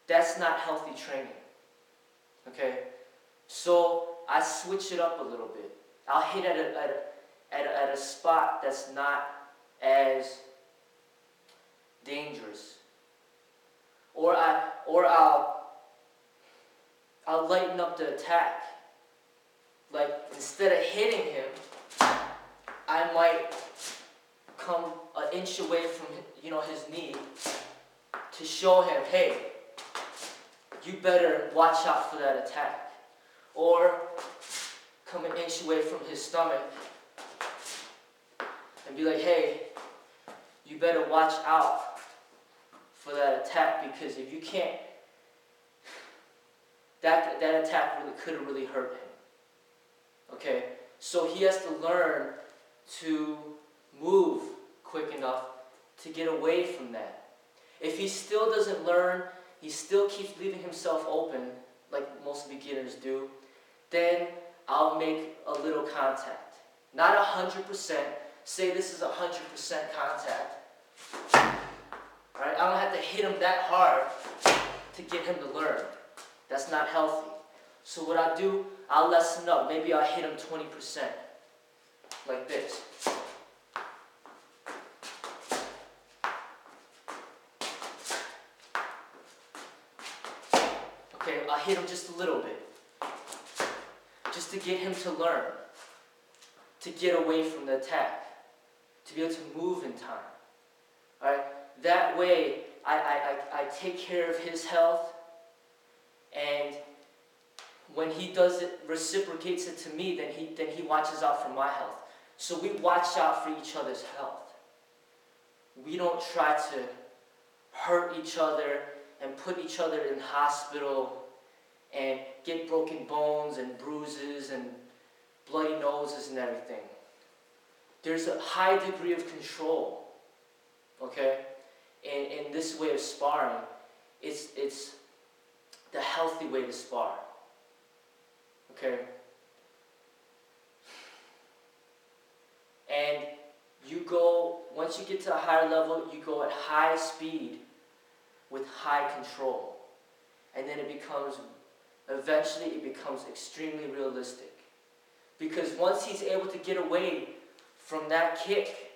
that's not healthy training. Okay? So I switch it up a little bit. I'll hit at a spot that's not as dangerous. Or I'll lighten up the attack. Like, instead of hitting him, I might come an inch away from his knee to show him, hey, you better watch out for that attack. Or come an inch away from his stomach and be like, hey, you better watch out for that attack, because if you can't, that attack could have really hurt him. Okay? So he has to learn to move quick enough to get away from that. If he still doesn't learn, he still keeps leaving himself open, like most beginners do, then I'll make a little contact. Not 100%. Say this is 100% contact. Right? I don't have to hit him that hard to get him to learn. That's not healthy. So what I do, I'll lessen up. Maybe I'll hit him 20%. Like this. Okay, I'll hit him just a little bit. Just to get him to learn. To get away from the attack. To be able to move in time. Alright? That way, I take care of his health, and when he does it, reciprocates it to me, then he watches out for my health. So we watch out for each other's health. We don't try to hurt each other and put each other in hospital and get broken bones and bruises and bloody noses and everything. There's a high degree of control, okay? In this way of sparring, it's the healthy way to spar, okay? And you go, once you get to a higher level, you go at high speed with high control. And then eventually it becomes extremely realistic. Because once he's able to get away from that kick,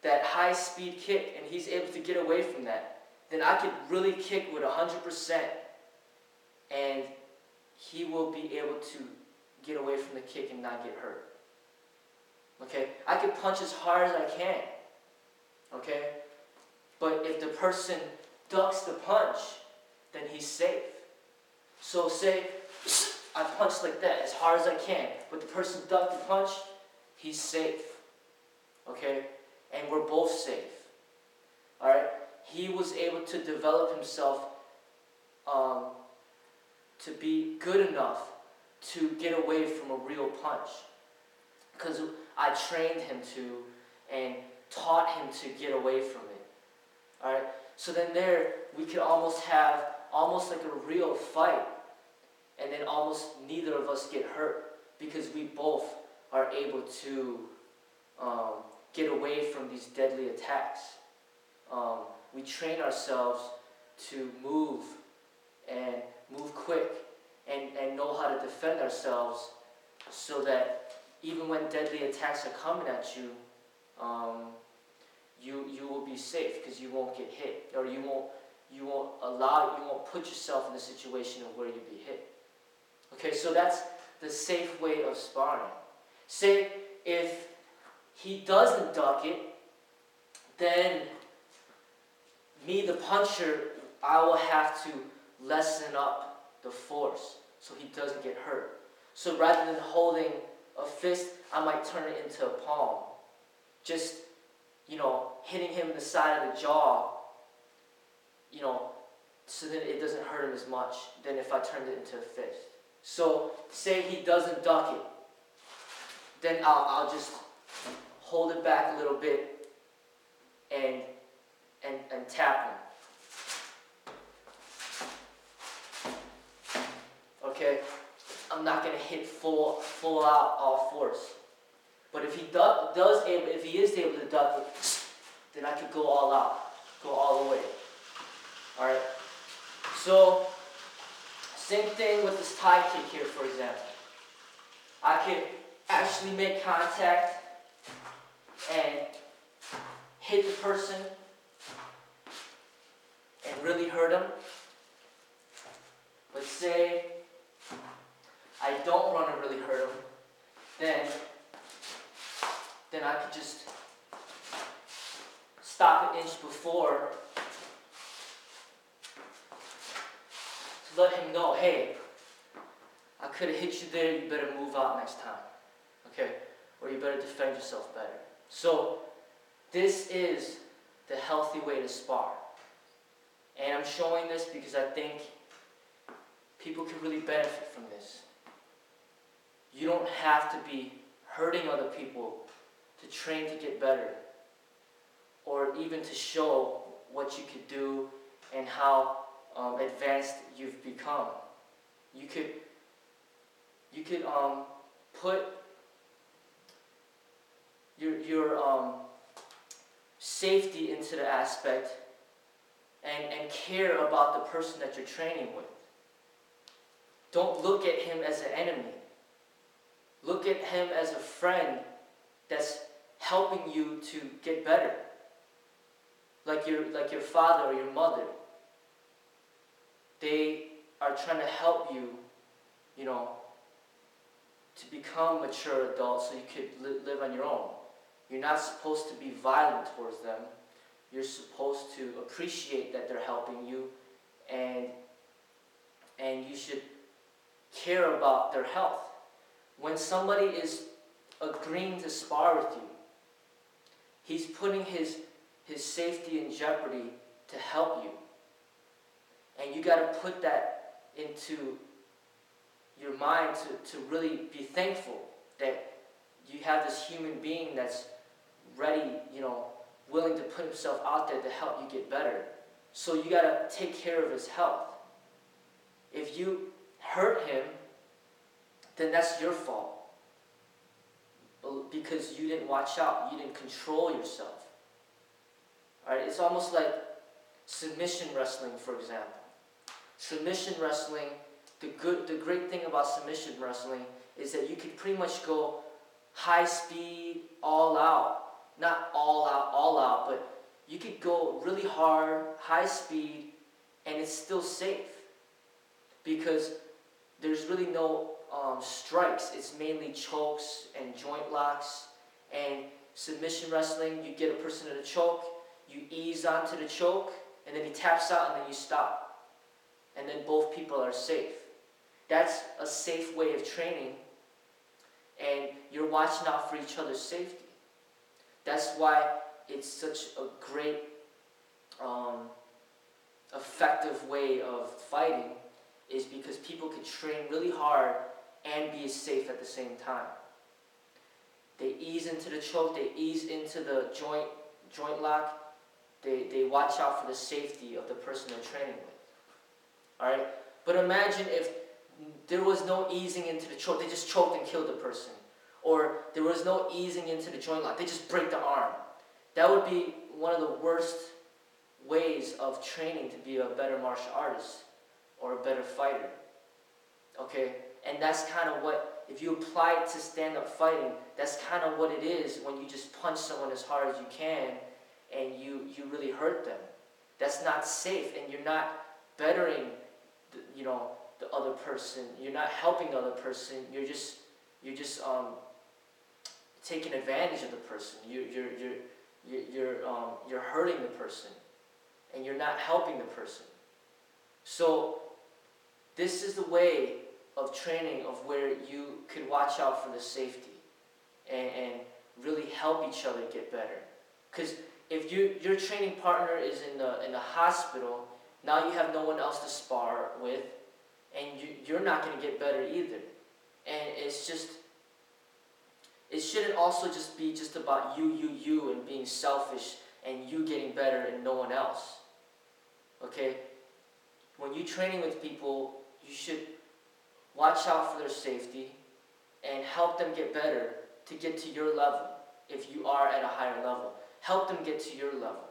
that high speed kick, and he's able to get away from that, then I could really kick with 100%, and he will be able to get away from the kick and not get hurt. Okay? I can punch as hard as I can. Okay? But if the person ducks the punch, then he's safe. So say I punch like that as hard as I can, but the person ducked the punch, he's safe. Okay? And we're both safe. Alright? He was able to develop himself to be good enough to get away from a real punch. Because I trained him to and taught him to get away from it. Alright? So then there, we could almost have like a real fight. And then almost neither of us get hurt. Because we both are able to get away from these deadly attacks. We train ourselves to move quick and know how to defend ourselves, so that even when deadly attacks are coming at you, you will be safe because you won't get hit, or you won't put yourself in a situation of where you'll be hit. Okay, so that's the safe way of sparring. Say if he doesn't duck it, then me, the puncher, I will have to lessen up the force so he doesn't get hurt. So rather than holding a fist, I might turn it into a palm. Just, hitting him in the side of the jaw, so that it doesn't hurt him as much than if I turned it into a fist. So say he doesn't duck it, then I'll just hold it back a little bit and tap him. Okay? I'm not going to hit full out all force. But if he is able to duck it, then I could go all out, go all the way. Alright? So, same thing with this Thai kick here, for example. I could actually make contact and hit the person and really hurt them. But say I don't want to really hurt them, then I could just stop an inch before to let him know, hey, I could have hit you there, you better move out next time. Okay? Or you better defend yourself better. So, this is the healthy way to spar. And I'm showing this because I think people could really benefit from this. You don't have to be hurting other people to train to get better, or even to show what you could do and how advanced you've become. You could put your safety into the aspect and care about the person that you're training with. Don't look at him as an enemy. Look at him as a friend that's helping you to get better. Like your father or your mother. They are trying to help you, to become mature adults so you could live on your own. You're not supposed to be violent towards them. You're supposed to appreciate that they're helping you, and you should care about their health. When somebody is agreeing to spar with you, he's putting his safety in jeopardy to help you. And you got to put that into your mind to really be thankful that you have this human being that's ready, willing to put himself out there to help you get better. So you got to take care of his health. If you hurt him, then that's your fault. Because you didn't watch out, you didn't control yourself. Alright, it's almost like submission wrestling, for example. Submission wrestling, the great thing about submission wrestling is that you could pretty much go high speed, all out. Not all out, but you could go really hard, high speed, and it's still safe. Because there's really no strikes. It's mainly chokes and joint locks. And submission wrestling, you get a person in a choke, you ease onto the choke, and then he taps out, and then you stop. And then both people are safe. That's a safe way of training, and you're watching out for each other's safety. That's why it's such a great, effective way of fighting, is because people could train really hard and be safe at the same time. They ease into the choke, they ease into the joint lock, they watch out for the safety of the person they're training with. Alright? But imagine if there was no easing into the choke, they just choked and killed the person. Or there was no easing into the joint lock, they just break the arm. That would be one of the worst ways of training to be a better martial artist or a better fighter. Okay? And that's kind of what, if you apply it to stand-up fighting, that's kind of what it is when you just punch someone as hard as you can and you really hurt them. That's not safe, and you're not bettering the other person. You're not helping the other person. You're just taking advantage of the person. You're hurting the person, and you're not helping the person. So this is the way of training of where you can watch out for the safety and really help each other get better. Because if your training partner is in the hospital, now you have no one else to spar with, and you're not going to get better either. And it shouldn't also just be just about you and being selfish and you getting better and no one else. Okay? When you're training with people, you should watch out for their safety and help them get better to get to your level. If you are at a higher level, help them get to your level.